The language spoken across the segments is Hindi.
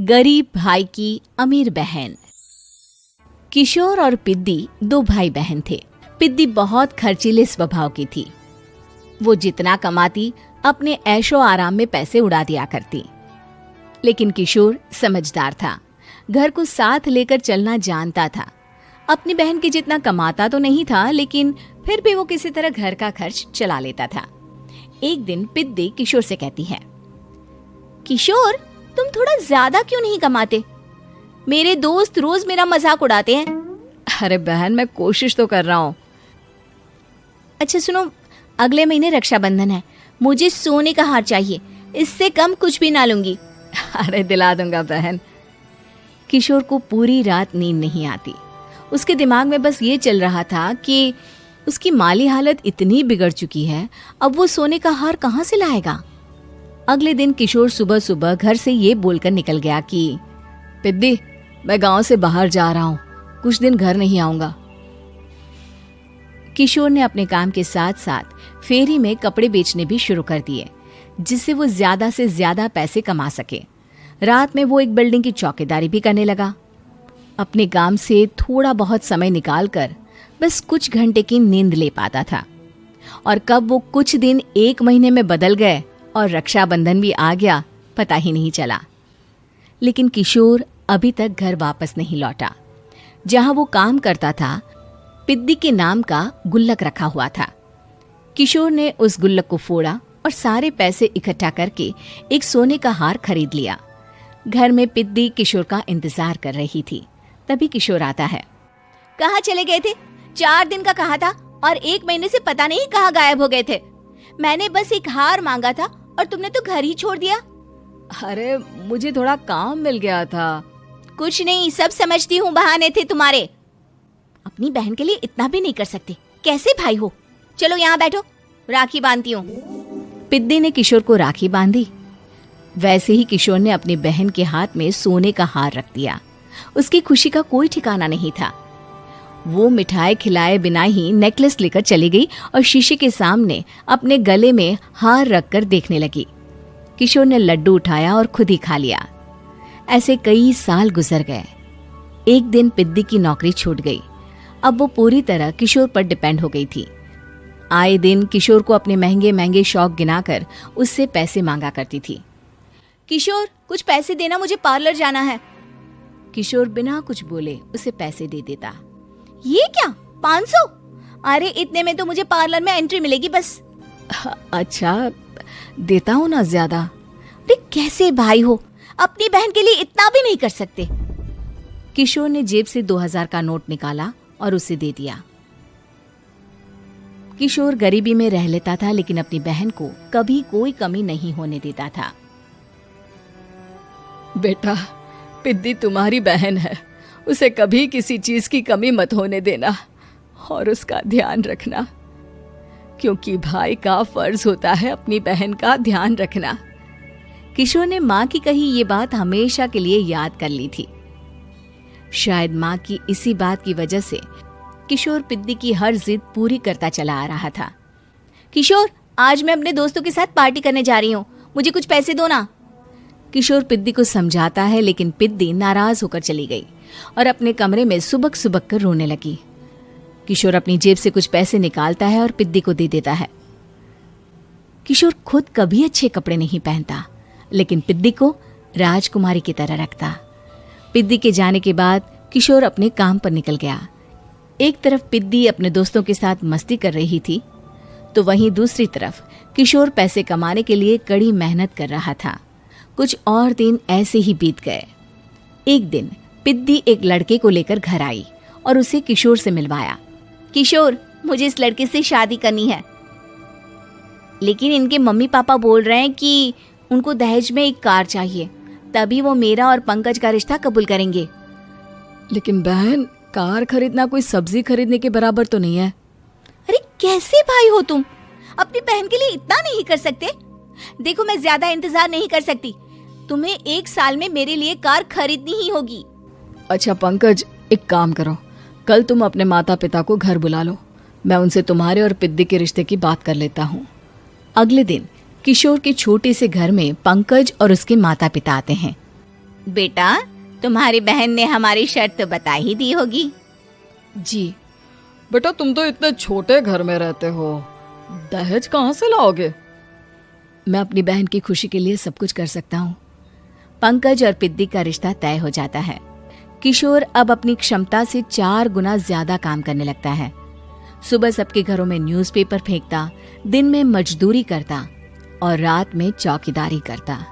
गरीब भाई की अमीर बहन। किशोर और पिद्दी दो भाई बहन थे। पिद्दी बहुत खर्चीले स्वभाव की थी। वो जितना कमाती अपने ऐशो आराम में पैसे उड़ा दिया करती। लेकिन किशोर समझदार था, घर को साथ लेकर चलना जानता था। अपनी बहन के जितना कमाता तो नहीं था, लेकिन फिर भी वो किसी तरह घर का खर्च चला लेता था। एक दिन पिद्दी किशोर से कहती है, किशोर, तुम थोड़ा ज्यादा क्यों नहीं कमाते? मेरे दोस्त रोज मेरा मजाक उड़ाते हैं। अरे बहन, मैं कोशिश तो कर रहा हूँ। अच्छा सुनो, अगले महीने रक्षाबंधन है, मुझे सोने का हार चाहिए, इससे कम कुछ भी ना लूंगी। अरे दिला दूंगा बहन। किशोर को पूरी रात नींद नहीं आती। उसके दिमाग में बस ये चल रहा था कि उसकी माली हालत इतनी बिगड़ चुकी है, अब वो सोने का हार कहाँ से लाएगा। अगले दिन किशोर सुबह सुबह घर से ये बोलकर निकल गया कि पिद्दी, मैं गांव से बाहर जा रहा हूँ, कुछ दिन घर नहीं आऊंगा। किशोर ने अपने काम के साथ साथ फेरी में कपड़े बेचने भी शुरू कर दिए, जिससे वो ज्यादा से ज्यादा पैसे कमा सके। रात में वो एक बिल्डिंग की चौकीदारी भी करने लगा। अपने काम से थोड़ा बहुत समय निकालकर बस कुछ घंटे की नींद ले पाता था। और कब वो कुछ दिन एक महीने में बदल गए और रक्षाबंधन भी आ गया, पता ही नहीं चला। लेकिन किशोर अभी तक घर वापस नहीं लौटा। जहां वो काम करता था, पिद्दी के नाम का गुल्लक रखा हुआ था। किशोर ने उस गुल्लक को फोड़ा और सारे पैसे इकट्ठा करके एक सोने का हार खरीद लिया। घर में पिद्दी किशोर का इंतजार कर रही थी। तभी किशोर आता है। कहाँ चले गए थे? 4 दिन का कहा था और 1 महीने से पता नहीं कहाँ गायब हो गए थे। मैंने बस एक हार मांगा था और तुमने तो घर ही छोड़ दिया। अरे मुझे थोड़ा काम मिल गया था। कुछ नहीं, सब समझती हूँ, बहाने थे तुम्हारे। अपनी बहन के लिए इतना भी नहीं कर सकते, कैसे भाई हो? चलो यहाँ बैठो, राखी बांधती हूँ। पिद्दी ने किशोर को राखी बांधी। वैसे ही किशोर ने अपनी बहन के हाथ में सोने का हार रख दिया। उसकी खुशी का कोई ठिकाना नहीं था। वो मिठाई खिलाए बिना ही नेकलेस लेकर चली गई और शीशे के सामने अपने गले में हार रखकर देखने लगी। किशोर ने लड्डू उठाया और खुद ही खा लिया। ऐसे कई साल गुजर गए। एक दिन पिद्दी की नौकरी छूट गई। अब वो पूरी तरह किशोर पर डिपेंड हो गई थी। आए दिन किशोर को अपने महंगे महंगे शौक गिनाकर उससे पैसे मांगा करती थी। किशोर, कुछ पैसे देना, मुझे पार्लर जाना है। किशोर बिना कुछ बोले उसे पैसे दे देता। ये क्या, 500? अरे इतने में तो मुझे पार्लर में एंट्री मिलेगी बस। अच्छा, देता हूँ ना ज्यादा। अरे कैसे भाई हो, अपनी बहन के लिए इतना भी नहीं कर सकते। किशोर ने जेब से 2000 का नोट निकाला और उसे दे दिया। किशोर गरीबी में रह लेता था, लेकिन अपनी बहन को कभी कोई कमी नहीं होने देता था। बेटा, पिद्दी तुम्हारी बहन है, उसे कभी किसी चीज की कमी मत होने देना और उसका ध्यान रखना, क्योंकि भाई का फर्ज होता है अपनी बहन का ध्यान रखना। किशोर ने माँ की कही ये बात हमेशा के लिए याद कर ली थी। शायद माँ की इसी बात की वजह से किशोर पिद्दी की हर जिद पूरी करता चला आ रहा था। किशोर, आज मैं अपने दोस्तों के साथ पार्टी करने जा रही हूँ, मुझे कुछ पैसे दो ना। किशोर पिद्दी को समझाता है, लेकिन पिद्दी नाराज होकर चली गई और अपने कमरे में सुबक सुबक कर रोने लगी। किशोर अपनी जेब से कुछ पैसे निकालता है और पिद्दी को दे देता है। किशोर खुद कभी अच्छे कपड़े नहीं पहनता, लेकिन पिद्दी को राजकुमारी की तरह रखता। पिद्दी के जाने के बाद किशोर अपने काम पर निकल गया। एक तरफ पिद्दी अपने दोस्तों के साथ मस्ती कर रही थी, तो वहीं दूसरी तरफ किशोर पैसे कमाने के लिए कड़ी मेहनत कर रहा था। कुछ और दिन ऐसे ही बीत गए। एक दिन पिद्दी एक लड़के को लेकर घर आई और उसे किशोर से मिलवाया। किशोर, मुझे इस लड़के से शादी करनी है, लेकिन इनके मम्मी पापा बोल रहे हैं कि उनको दहेज में एक कार चाहिए, तभी वो मेरा और पंकज का रिश्ता कबूल करेंगे। लेकिन बहन, कार खरीदना कोई सब्जी खरीदने के बराबर तो नहीं है। अरे कैसे भाई हो तुम, अपनी बहन के लिए इतना नहीं कर सकते? देखो, मैं ज्यादा इंतजार नहीं कर सकती, तुम्हें 1 साल में मेरे लिए कार खरीदनी ही होगी। अच्छा पंकज, एक काम करो, कल तुम अपने माता पिता को घर बुला लो, मैं उनसे तुम्हारे और पिद्दी के रिश्ते की बात कर लेता हूँ। अगले दिन किशोर के छोटे से घर में पंकज और उसके माता पिता आते हैं। बेटा, तुम्हारी बहन ने हमारी शर्त तो बता ही दी होगी। जी बेटा, तुम तो इतने छोटे घर में रहते हो, दहेज कहाँ से लाओगे? मैं अपनी बहन की खुशी के लिए सब कुछ कर सकता हूँ। पंकज और पिद्दी का रिश्ता तय हो जाता है। किशोर अब अपनी क्षमता से 4 गुना ज्यादा काम करने लगता है। सुबह सबके घरों में न्यूज़पेपर फेंकता, दिन में मजदूरी करता और रात में चौकीदारी करता।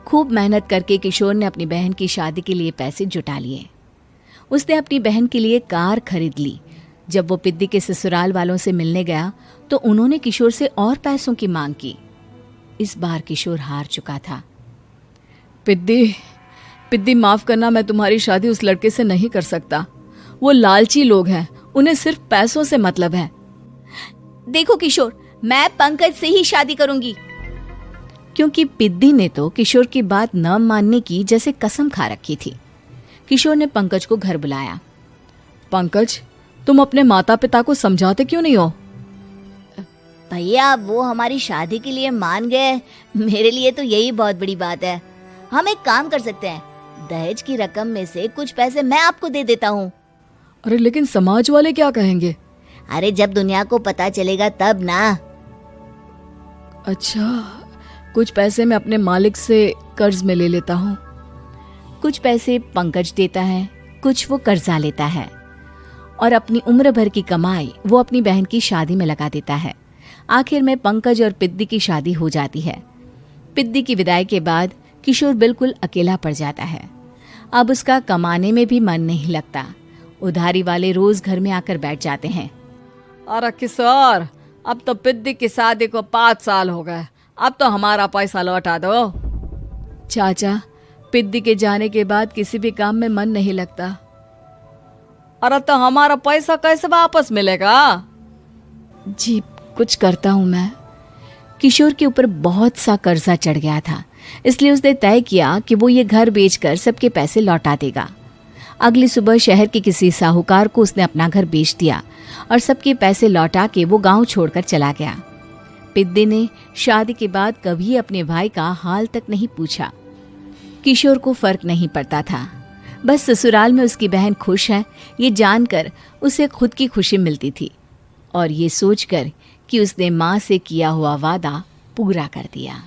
खूब मेहनत करके किशोर ने अपनी बहन की शादी के लिए पैसे जुटा लिए। उसने अपनी बहन के लिए कार खरीद ली। जब वो पिद्दी के ससुराल वालों से मिलने गया तो उन्होंने किशोर से और पैसों की मांग की। इस बार किशोर हार चुका था। पिद्दी माफ करना, मैं तुम्हारी शादी उस लड़के से नहीं कर सकता। वो लालची लोग हैं, उन्हें सिर्फ पैसों से मतलब है। देखो किशोर, मैं पंकज से ही शादी करूंगी। क्योंकि पिद्दी ने तो किशोर की बात न मानने की जैसे कसम खा रखी थी। किशोर ने पंकज को घर बुलाया। पंकज, तुम अपने माता पिता को समझाते क्यों नहीं हो? भैया, वो हमारी शादी के लिए मान गए, मेरे लिए तो यही बहुत बड़ी बात है। हम एक काम कर सकते हैं, दहेज की रकम में से कुछ पैसे मैं आपको दे देता हूँ। अरे लेकिन समाज वाले क्या कहेंगे? अरे जब दुनिया को पता चलेगा तब ना। अच्छा, कुछ पैसे मैं अपने मालिक से कर्ज में ले लेता हूँ। कुछ पैसे पंकज देता है, कुछ वो कर्जा लेता है और अपनी उम्र भर की कमाई वो अपनी बहन की शादी में लगा देता है। आखिर में पंकज और पिद्दी की शादी हो जाती है। पिद्दी की विदाई के बाद किशोर बिल्कुल अकेला पड़ जाता है। अब उसका कमाने में भी मन नहीं लगता। उधारी वाले रोज घर में आकर बैठ जाते हैं। अरे किशोर, अब तो पिद्दी की शादी को 5 साल हो गए, अब तो हमारा पैसा लौटा दो। चाचा, पिद्दी के जाने के बाद किसी भी काम में मन नहीं लगता। अरे तो हमारा पैसा कैसे वापस मिलेगा? जी, कुछ करता हूँ मैं। किशोर के ऊपर बहुत सा कर्जा चढ़ गया था, इसलिए उसने तय किया कि वो ये घर बेचकर सबके पैसे लौटा देगा। अगली सुबह शहर के किसी साहूकार को उसने अपना घर बेच दिया और सबके पैसे लौटा के वो गांव छोड़कर चला गया। पिद्दी ने शादी के बाद कभी अपने भाई का हाल तक नहीं पूछा। किशोर को फर्क नहीं पड़ता था, बस ससुराल में उसकी बहन खुश है ये जानकर उसे खुद की खुशी मिलती थी और ये सोचकर कि उसने माँ से किया हुआ वादा पूरा कर दिया।